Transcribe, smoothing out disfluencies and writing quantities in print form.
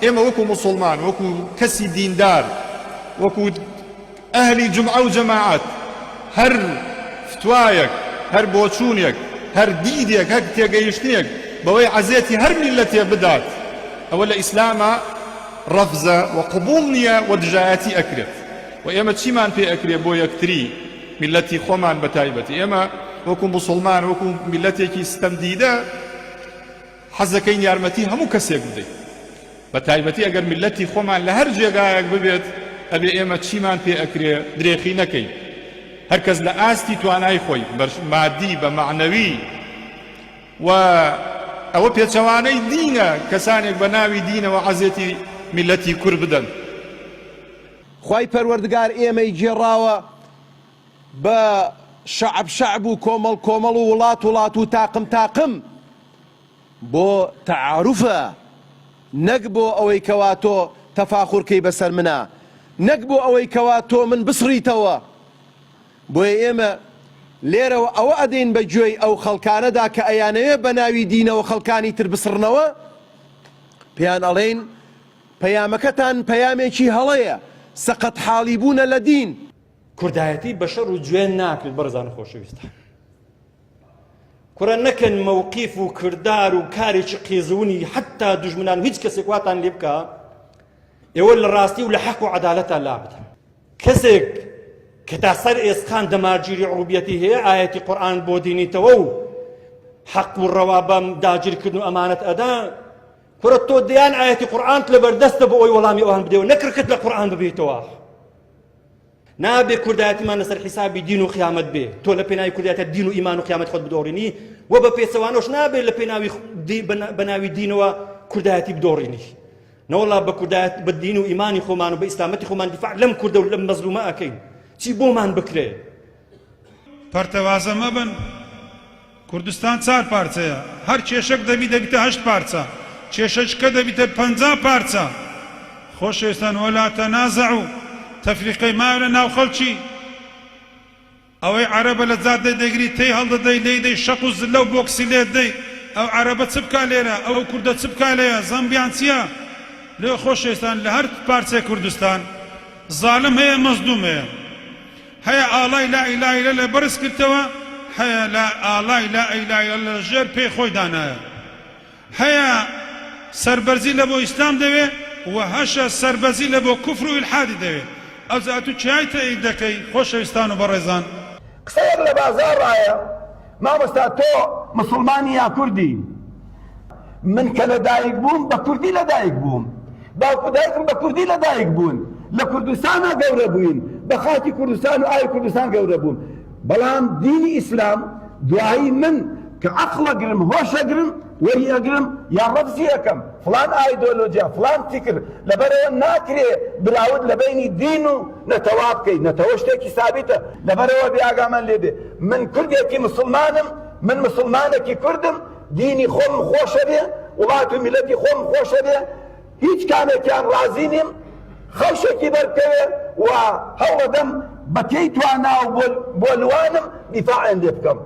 ئێمە وەکو مسلمان، وەکو کەسی دیندار، وەکو ئەهلی جمعە و جەماعەت، هەر فتوایەک، هەر بۆچوونێک، هەر دیدێک، هەر تێگەیشتنێک بەوەی عەزێتی هەر میلەتێ بدات، ئەوە لە ئیسلامە ڕەفزە و قبوڵ نییە و دژایەتی ئەکرێت. و ئێمە چیمان پێ ئەکرێ بۆ یەکتری میلەتی خۆمان بەتایبەتی؟ ئێمە وەکو مسلمان، وەکو میلەتێکی ستەم دیدە، حەزەکەین یارمەتی هەموو کەسێک بدەین، بەتایبەتی ئەگەر میلەتی خۆمان لە هەر جێگایەک ببێت، ئەبێ ئێمە چیمان پێ ئەکرێ درێخی نەکەین. هەرکەس لە ئاستی توانای خۆی بە مادی بە معنەوی و ئەوە پێچەوانەی دینە کەسانێک بە ناوی دینەوە عەزێتی میلەتی کورد بدەن. خوای پەروەردگار ئێمەی گێڕاوە بە شەعب و کۆمەڵ و وڵات و تاقم بۆ تەعاروفە، نەک بۆ ئەوەی کەوا تۆ تەفاخورکەی بەسەر منە، نەک بۆ ئەوەی کەوا تۆ من بسڕیتەوە. بۆیە ئێمە لێرەوە ئەوە ئەدەین بە گوێی ئەو خەڵکانەدا کە ئەیانەوێ بە ناوی دینەوە خەڵکانی تر بسڕنەوە، پێیان ئەڵێن پەیامەکەتان پەیامێکی هەڵەیە، سەقەت حاڵی بوونە لە دین. کوردایەتی بەشەر و گوێن ناکرێت بەڕێزان خۆشەویستان. کورە نەکەن مەوقیف و کردار و کارێکی قێزوونی حتا دوژمنان هیچ کەسێک واتان لێ بکە ئێوە لە ڕاستی و لە حەق و عەدالەتە لا بدەن. کەسێک کە تا سەر ئێسخان دەماگیری عروبیەتی هەیە ئایەتی قورئان بۆ دینیتەوە و حەق و ڕەوا بەم داگیرکردن و ئەمانەت ئەدا، کورە تۆ دەیان ئایەتی قورئانت لەبەردەستە بۆ ئەوی وەڵامی ئەوان بدەوە، نەکرکت لە قورئان ببێتەوە. نابێ کوردایەتیمان لەسەر حیسابی دین و قیامەت بێ. تۆ لە پێناوی کوردایەتە دین و ئیمان و قیامەت خۆت بدۆڕینی، و بە پێچەوانەوەش نابێ لە پێناوی بە ناوی دینەوە کوردایەتی بدۆڕینی. نەوەڵا بە کوردایەت بە دین و ئیمانی خۆمان و بە ئیسلامەتی خۆمان دیفاع لەم کوردە و لەم مەزلومە ئەکەین. چی بۆمان بکرێ؟ پەرتەوازە مەبن. کوردستان 4 پارچەیە، هەر کێشەک دەبیتە 8 پارچە، کێشەشکە دەبیتە 50 پارچە. خۆشەویستان، وەلا تەنازەعوا، تەفریقەی ماوە ناو خەڵکی. ئەوەی عەرەبە لە جادە دەگری تێی هەڵدەدەی لێدەی شەق و زلە و بۆکسی لێدەی، ئەو عەرەبە چ بکا لێرە، ئەو کوردە چ بکا لێیە، زەمبیان چییە؟ لێ خۆشەویستان، لە هەر پارچەی کوردستان زاڵم هەیە، مەزلوم هەیە. هەیە ئاڵای لا ئیلاهە ئیلەللا لە بەرز کردەوە، هەیە ئاڵای لا ئیلاهە ئیلەللا لە ژێر پێی خۆی دانایە. هەیە سەربەرزی لە بۆ ئیسلام دەوێ و هەشە سەربەرزی لە بۆ کوفر و ئیلحادی دەوێ. ئەو زاتو چیای تەئید دەکەی خۆشەویستان و بەڕێزان؟ قسەیەک لە بازاڕایە، مامۆستا تۆ مسلمانی یا کوردی؟ من کە لەدایک بووم بە کوردی لەدایک بووم، باوکو دایکم بە کوردی لەدایک بوون، لە کوردستانە گەورە بووین، بە خاکی کوردستان و ئاوی کوردستان گەورە بووم. بەڵام دینی ئیسلام دوایی من کە عەقڵەگرم هۆشەگرم وەری ئەگرم یا ڕەفزی ئەەکەم فڵان ئایدۆلۆجیا فڵان فیکر، لەبەرەوە ناکرێ براود لە بینی دین و نەتەوا بکەیت، نەتەوە شتێکی سابیتە. لەبەرەوە بێئاگامان لێ بێ، من کوردێکی مسلمانم، من مسلمانێکی کوردم، دینی خۆم خۆشە بێ، وڵات و میلەتی خۆم خۆشە بێ، هیچ کامێکیان ڕازی نیم، خەوشێکی بەرکەوێ و هەوڵەدەم بە پێی توانا و بۆ لوانم دیفاعیان لێ بکەم.